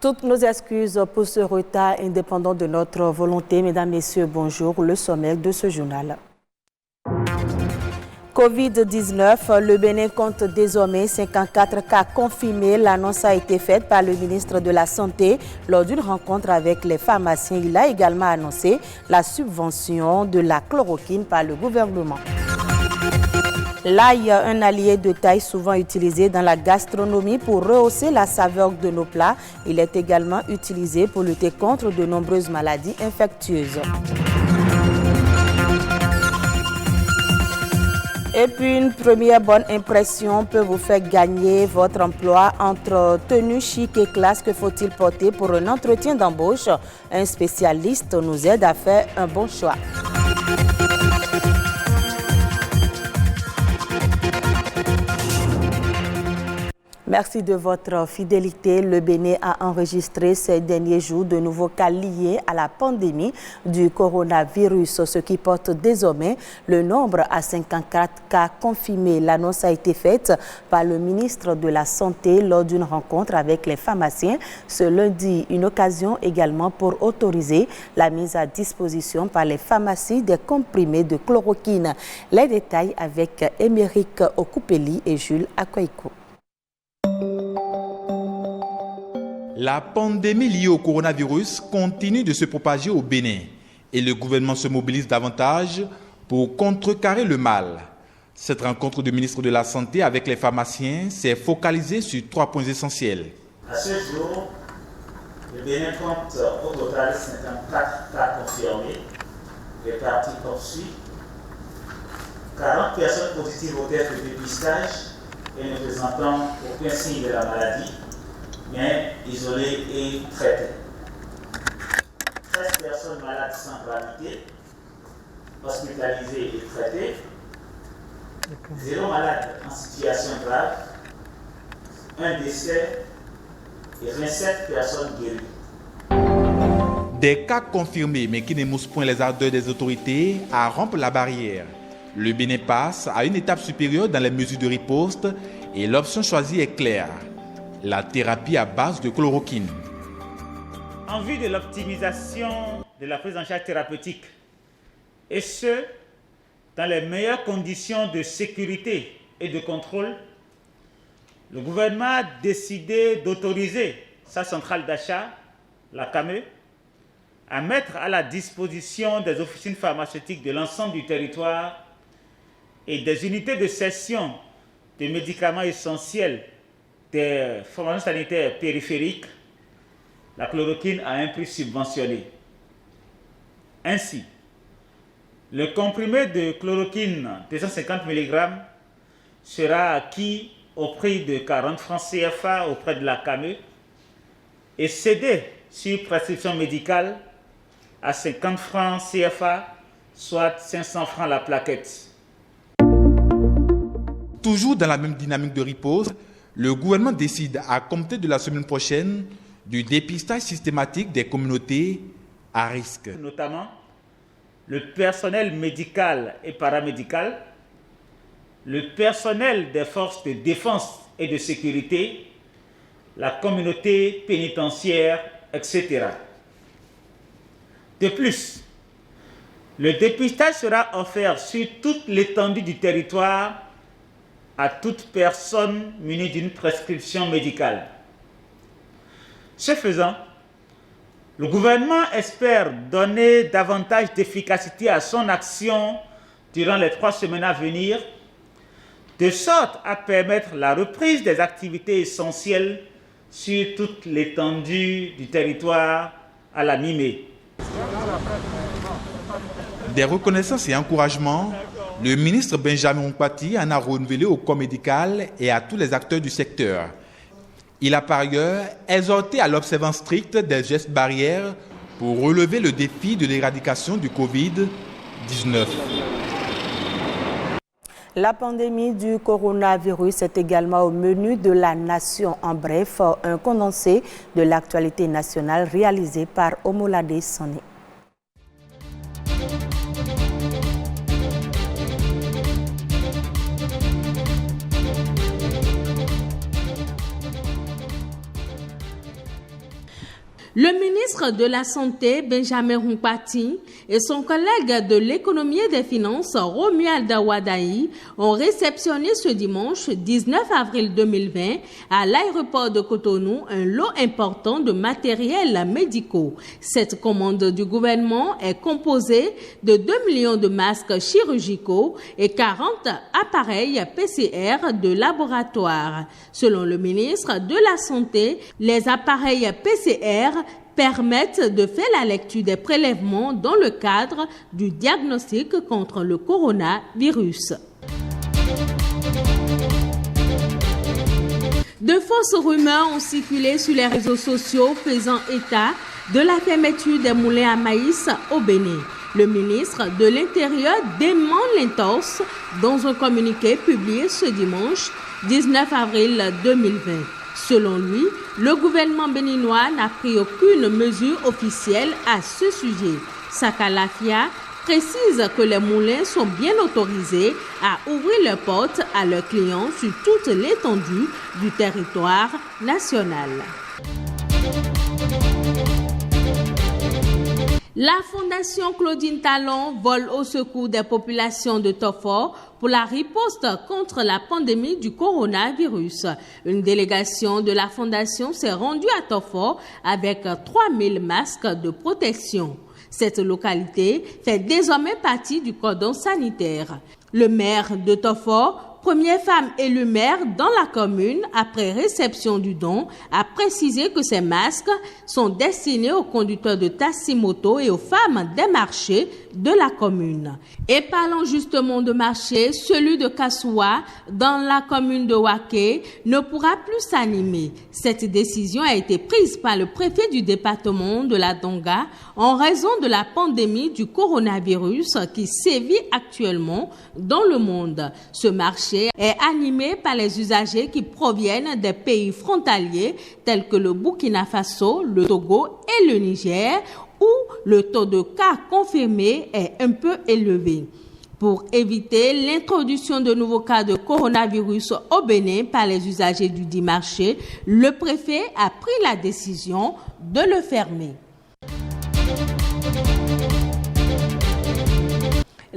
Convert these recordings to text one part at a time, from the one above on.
Toutes nos excuses pour ce retard indépendant de notre volonté. Mesdames, Messieurs, bonjour. Le sommaire de ce journal. Covid-19, le Bénin compte désormais 54 cas confirmés. L'annonce a été faite par le ministre de la Santé lors d'une rencontre avec les pharmaciens. Il a également annoncé la subvention de la chloroquine par le gouvernement. L'ail, un allié de taille souvent utilisé dans la gastronomie pour rehausser la saveur de nos plats. Il est également utilisé pour lutter contre de nombreuses maladies infectieuses. Et puis une première bonne impression peut vous faire gagner votre emploi. Entre tenue chic et classe, que faut-il porter pour un entretien d'embauche? Un spécialiste nous aide à faire un bon choix. Merci de votre fidélité. Le Bénin a enregistré ces derniers jours de nouveaux cas liés à la pandémie du coronavirus, ce qui porte désormais le nombre à 54 cas confirmés. L'annonce a été faite par le ministre de la Santé lors d'une rencontre avec les pharmaciens ce lundi. Une occasion également pour autoriser la mise à disposition par les pharmacies des comprimés de chloroquine. Les détails avec Émeric Okupeli et Jules Akoiko. La pandémie liée au coronavirus continue de se propager au Bénin et le gouvernement se mobilise davantage pour contrecarrer le mal. Cette rencontre du ministre de la Santé avec les pharmaciens s'est focalisée sur 3 points essentiels. À ce jour, le Bénin compte au total 54 cas confirmés, répartis comme suit. 40 personnes positives au test de dépistage et ne présentant aucun signe de la maladie, mais isolées et traitées. 13 personnes malades sans gravité, hospitalisées et traitées. 0 malades en situation grave. 1 décès et 27 personnes guéries. Des cas confirmés mais qui n'émoussent point les ardeurs des autorités à rompre la barrière. Le Bénin passe à une étape supérieure dans les mesures de riposte et l'option choisie est claire. La thérapie à base de chloroquine. En vue de l'optimisation de la prise en charge thérapeutique, et ce, dans les meilleures conditions de sécurité et de contrôle, le gouvernement a décidé d'autoriser sa centrale d'achat, la CAME, à mettre à la disposition des officines pharmaceutiques de l'ensemble du territoire et des unités de cession de médicaments essentiels des formations sanitaires périphériques, la chloroquine à un prix subventionné. Ainsi, le comprimé de chloroquine 250 mg sera acquis au prix de 40 francs CFA auprès de la CAME et cédé sur prescription médicale à 50 francs CFA, soit 500 francs la plaquette. Toujours dans la même dynamique de riposte, le gouvernement décide à compter de la semaine prochaine du dépistage systématique des communautés à risque. Notamment le personnel médical et paramédical, le personnel des forces de défense et de sécurité, la communauté pénitentiaire, etc. De plus, le dépistage sera offert sur toute l'étendue du territoire à toute personne munie d'une prescription médicale. Ce faisant, le gouvernement espère donner davantage d'efficacité à son action durant les 3 semaines à venir, de sorte à permettre la reprise des activités essentielles sur toute l'étendue du territoire à la mi-mai. Des reconnaissances et encouragements, le ministre Benjamin Mpati en a renouvelé au corps médical et à tous les acteurs du secteur. Il a par ailleurs exhorté à l'observance stricte des gestes barrières pour relever le défi de l'éradication du Covid-19. La pandémie du coronavirus est également au menu de la nation. En bref, un condensé de l'actualité nationale réalisé par Omolade Soné. Le ministre de la Santé, Benjamin Hunkpati, et son collègue de l'économie et des finances, Romuald Wadaï, ont réceptionné ce dimanche 19 avril 2020 à l'aéroport de Cotonou un lot important de matériels médicaux. Cette commande du gouvernement est composée de 2 millions de masques chirurgicaux et 40 appareils PCR de laboratoire. Selon le ministre de la Santé, les appareils PCR permettent de faire la lecture des prélèvements dans le cadre du diagnostic contre le coronavirus. De fausses rumeurs ont circulé sur les réseaux sociaux faisant état de la fermeture des moulins à maïs au Bénin. Le ministre de l'Intérieur dément l'entorse dans un communiqué publié ce dimanche 19 avril 2020. Selon lui, le gouvernement béninois n'a pris aucune mesure officielle à ce sujet. Saka Lafia précise que les moulins sont bien autorisés à ouvrir leurs portes à leurs clients sur toute l'étendue du territoire national. La Fondation Claudine Talon vole au secours des populations de Tofor pour la riposte contre la pandémie du coronavirus. Une délégation de la Fondation s'est rendue à Tofor avec 3000 masques de protection. Cette localité fait désormais partie du cordon sanitaire. Le maire de Tofor, première femme élue maire dans la commune après réception du don, a précisé que ces masques sont destinés aux conducteurs de taxi-moto et aux femmes des marchés de la commune. Et parlant justement de marché, celui de Kassoua, dans la commune de Waké, ne pourra plus s'animer. Cette décision a été prise par le préfet du département de la Donga en raison de la pandémie du coronavirus qui sévit actuellement dans le monde. Ce marché est animé par les usagers qui proviennent des pays frontaliers tels que le Burkina Faso, le Togo et le Niger, où le taux de cas confirmés est un peu élevé. Pour éviter l'introduction de nouveaux cas de coronavirus au Bénin par les usagers du dit marché, le préfet a pris la décision de le fermer.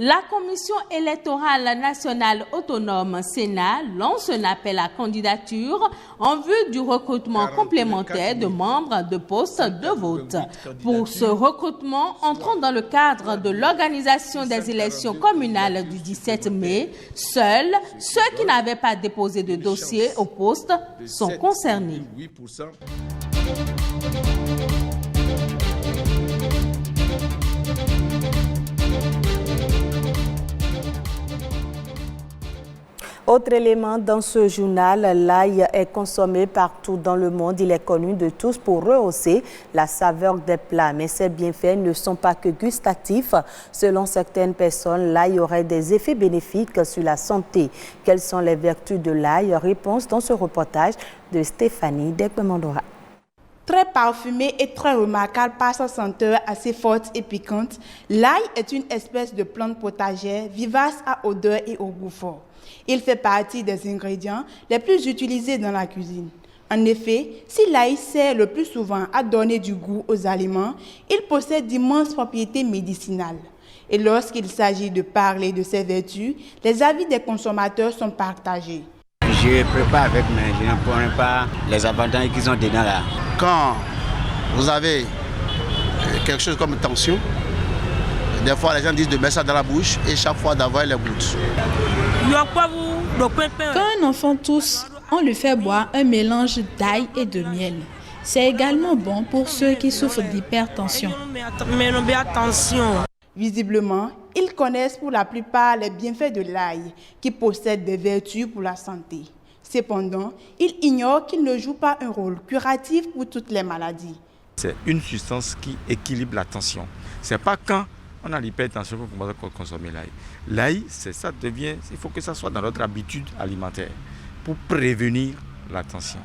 La Commission électorale nationale autonome Sénat lance un appel à candidature en vue du recrutement complémentaire de membres de postes de vote. Pour ce recrutement, entrant dans le cadre de l'organisation des élections communales du 17 mai, seuls ceux qui n'avaient pas déposé de dossier au poste sont concernés. Autre élément dans ce journal, l'ail est consommé partout dans le monde. Il est connu de tous pour rehausser la saveur des plats. Mais ses bienfaits ne sont pas que gustatifs. Selon certaines personnes, l'ail aurait des effets bénéfiques sur la santé. Quelles sont les vertus de l'ail? Réponse dans ce reportage de Stéphanie Dekbemandora. Très parfumé et très remarquable par sa senteur assez forte et piquante, l'ail est une espèce de plante potagère vivace à odeur et au goût fort. Il fait partie des ingrédients les plus utilisés dans la cuisine. En effet, si l'ail sert le plus souvent à donner du goût aux aliments, il possède d'immenses propriétés médicinales. Et lorsqu'il s'agit de parler de ses vertus, les avis des consommateurs sont partagés. Je prépare avec, mais je ne connais pas les avantages qu'ils ont dedans là. Quand vous avez quelque chose comme tension, des fois les gens disent de mettre ça dans la bouche et chaque fois d'avoir les gouttes. Quand un enfant tousse, on lui fait boire un mélange d'ail et de miel. C'est également bon pour ceux qui souffrent d'hypertension. Visiblement, ils connaissent pour la plupart les bienfaits de l'ail, qui possède des vertus pour la santé. Cependant, ils ignorent qu'il ne joue pas un rôle curatif pour toutes les maladies. C'est une substance qui équilibre la tension. Ce n'est pas quand on a l'hypertension qu'on commence à consommer l'ail. L'ail, il faut que ça soit dans notre habitude alimentaire pour prévenir la tension.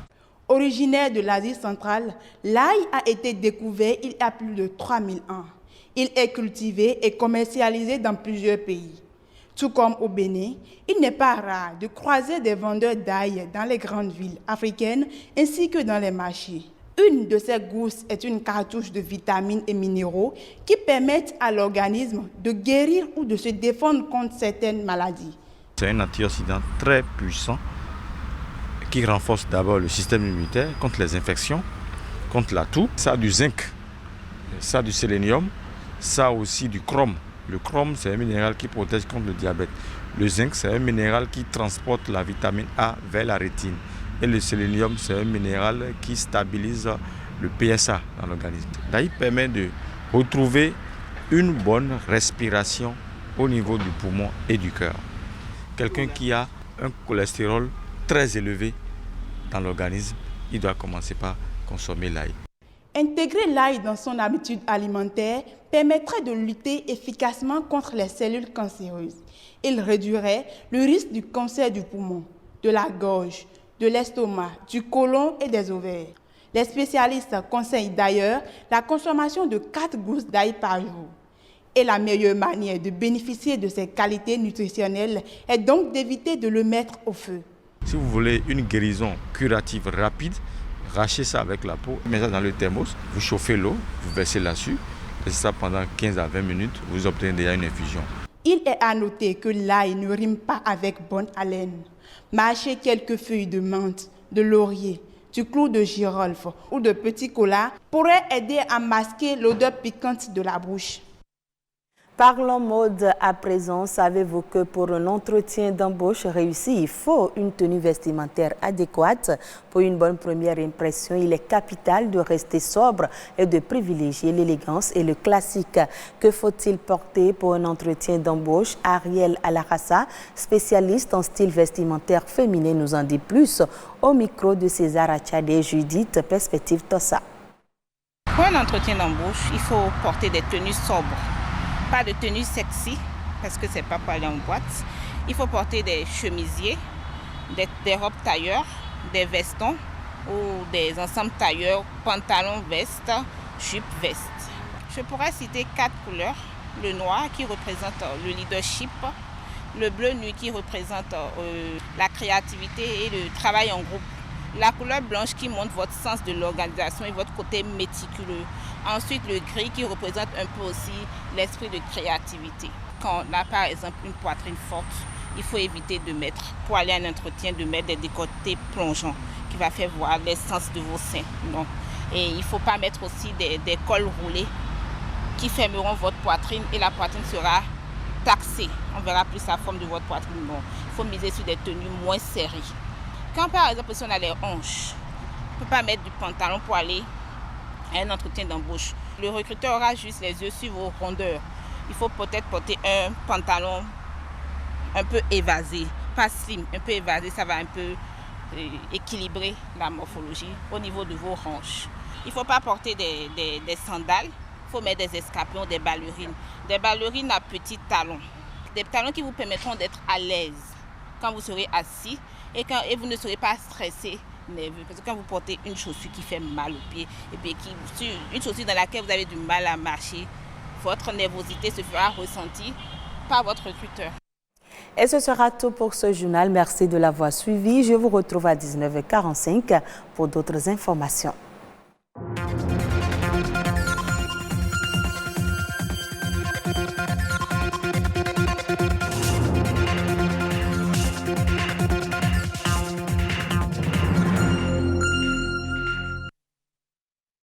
Originaire de l'Asie centrale, l'ail a été découvert il y a plus de 3000 ans. Il est cultivé et commercialisé dans plusieurs pays. Tout comme au Bénin, il n'est pas rare de croiser des vendeurs d'ail dans les grandes villes africaines ainsi que dans les marchés. Une de ces gousses est une cartouche de vitamines et minéraux qui permettent à l'organisme de guérir ou de se défendre contre certaines maladies. C'est un antioxydant très puissant qui renforce d'abord le système immunitaire contre les infections, contre la toux. Ça a du zinc, ça a du sélénium, ça a aussi du chrome. Le chrome, c'est un minéral qui protège contre le diabète. Le zinc, c'est un minéral qui transporte la vitamine A vers la rétine. Et le sélénium, c'est un minéral qui stabilise le PSA dans l'organisme. Il permet de retrouver une bonne respiration au niveau du poumon et du cœur. Quelqu'un qui a un cholestérol très élevé dans l'organisme, il doit commencer par consommer l'ail. Intégrer l'ail dans son habitude alimentaire permettrait de lutter efficacement contre les cellules cancéreuses. Il réduirait le risque du cancer du poumon, de la gorge, de l'estomac, du côlon et des ovaires. Les spécialistes conseillent d'ailleurs la consommation de 4 gousses d'ail par jour. Et la meilleure manière de bénéficier de ses qualités nutritionnelles est donc d'éviter de le mettre au feu. Si vous voulez une guérison curative rapide, rachez ça avec la peau, mettez ça dans le thermos, vous chauffez l'eau, vous versez là-dessus, laissez ça pendant 15 à 20 minutes, vous obtenez déjà une infusion. Il est à noter que l'ail ne rime pas avec bonne haleine. Mâcher quelques feuilles de menthe, de laurier, du clou de girofle ou de petit cola pourrait aider à masquer l'odeur piquante de la bouche. Parlons mode à présent. Savez-vous que pour un entretien d'embauche réussi, il faut une tenue vestimentaire adéquate? Pour une bonne première impression, il est capital de rester sobre et de privilégier l'élégance et le classique. Que faut-il porter pour un entretien d'embauche? Ariel Alarassa, spécialiste en style vestimentaire féminin, nous en dit plus au micro de César Achade et Judith Perspective Tossa. Pour un entretien d'embauche, il faut porter des tenues sobres. Pas de tenue sexy, parce que c'est pas pour aller en boîte. Il faut porter des chemisiers, des robes tailleurs, des vestons ou des ensembles tailleurs, pantalons, vestes, jupes, vestes. Je pourrais citer 4 couleurs. Le noir qui représente le leadership, le bleu nuit qui représente la créativité et le travail en groupe. La couleur blanche qui montre votre sens de l'organisation et votre côté méticuleux. Ensuite, le gris qui représente un peu aussi l'esprit de créativité. Quand on a par exemple une poitrine forte, il faut éviter de mettre, pour aller à un entretien, de mettre des décolletés plongeants qui va faire voir l'essence de vos seins. Non. Et il ne faut pas mettre aussi des cols roulés qui fermeront votre poitrine et la poitrine sera taxée. On verra plus la forme de votre poitrine. Non. Il faut miser sur des tenues moins serrées. Quand par exemple, si on a les hanches, on ne peut pas mettre du pantalon pour aller à un entretien d'embauche. Le recruteur aura juste les yeux sur vos rondeurs. Il faut peut-être porter un pantalon un peu évasé, pas slim, un peu évasé, ça va un peu équilibrer la morphologie au niveau de vos hanches. Il ne faut pas porter des sandales, il faut mettre des escarpins, des ballerines à petits talons. Des talons qui vous permettront d'être à l'aise quand vous serez assis et vous ne serez pas stressé, nerveux. Parce que quand vous portez une chaussure qui fait mal au pied, et puis une chaussure dans laquelle vous avez du mal à marcher, votre nervosité se fera ressentir par votre recruteur. Et ce sera tout pour ce journal. Merci de l'avoir suivi. Je vous retrouve à 19h45 pour d'autres informations.